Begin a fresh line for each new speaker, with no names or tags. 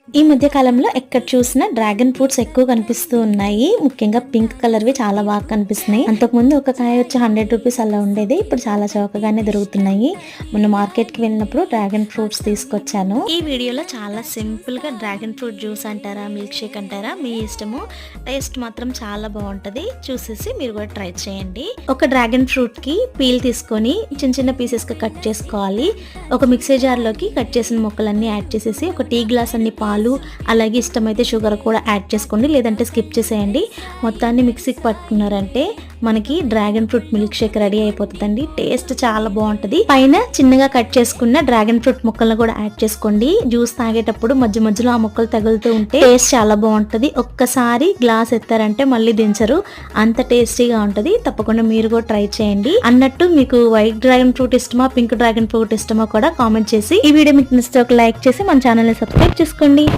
ఈ మధ్య కాలంలో ఎక్కడ చూసినా డ్రాగన్ ఫ్రూట్స్ ఎక్కువ కనిపిస్తూ ఉన్నాయి. ముఖ్యంగా పింక్ కలర్వి చాలా బాగా కనిపిస్తున్నాయి. అంతకుముందు ఒక కాయ వచ్చి 100 రూపీస్ అలా ఉండేది. ఇప్పుడు చాలా చౌకగానే దొరుకుతున్నాయి. మొన్న మార్కెట్కి వెళ్ళినప్పుడు డ్రాగన్ ఫ్రూట్స్ తీసుకొచ్చాను. ఈ వీడియోలో చాలా సింపుల్ గా డ్రాగన్ ఫ్రూట్ జ్యూస్ అంటారా, మిల్క్ షేక్ అంటారా, మీ ఇష్టము. టేస్ట్ మాత్రం చాలా బాగుంటది. చూసేసి మీరు కూడా ట్రై చేయండి. ఒక డ్రాగన్ ఫ్రూట్ కి పీల్ తీసుకొని చిన్న చిన్న పీసెస్ గా కట్ చేసుకోవాలి. ఒక మిక్సీ జార్ లోకి కట్ చేసిన ముక్కలన్నీ యాడ్ చేసేసి ఒక టీ గ్లాస్ అన్ని పాలు, అలాగే ఇష్టమైతే షుగర్ కూడా యాడ్ చేసుకోండి, లేదంటే స్కిప్ చేసేయండి. మొత్తాన్ని మిక్సీకి పట్టుకున్నారంటే మనకి dragon fruit milk shake ready అయిపోతుందండి. టేస్ట్ చాలా బాగుంటది. పైన చిన్నగా కట్ చేసుకున్న డ్రాగన్ ఫ్రూట్ ముక్కలను కూడా యాడ్ చేసుకోండి. జ్యూస్ తాగేటప్పుడు మధ్య మధ్యలో ఆ ముక్కలు తగులుతూ ఉంటే టేస్ట్ చాలా బాగుంటది. ఒక్కసారి గ్లాస్ ఎత్తారంటే మళ్ళీ దించరు, అంత టేస్టీగా ఉంటది. తప్పకుండా మీరు కూడా ట్రై చేయండి. అన్నట్టు మీకు వైట్ డ్రాగన్ ఫ్రూట్ ఇష్టమా, పింక్ డ్రాగన్ ఫ్రూట్ ఇష్టమా కూడా కామెంట్ చేసి, ఈ వీడియో మీకు నచ్చితే ఒక లైక్ చేసి మన ఛానల్ ని సబ్స్క్రైబ్ చేసుకోండి.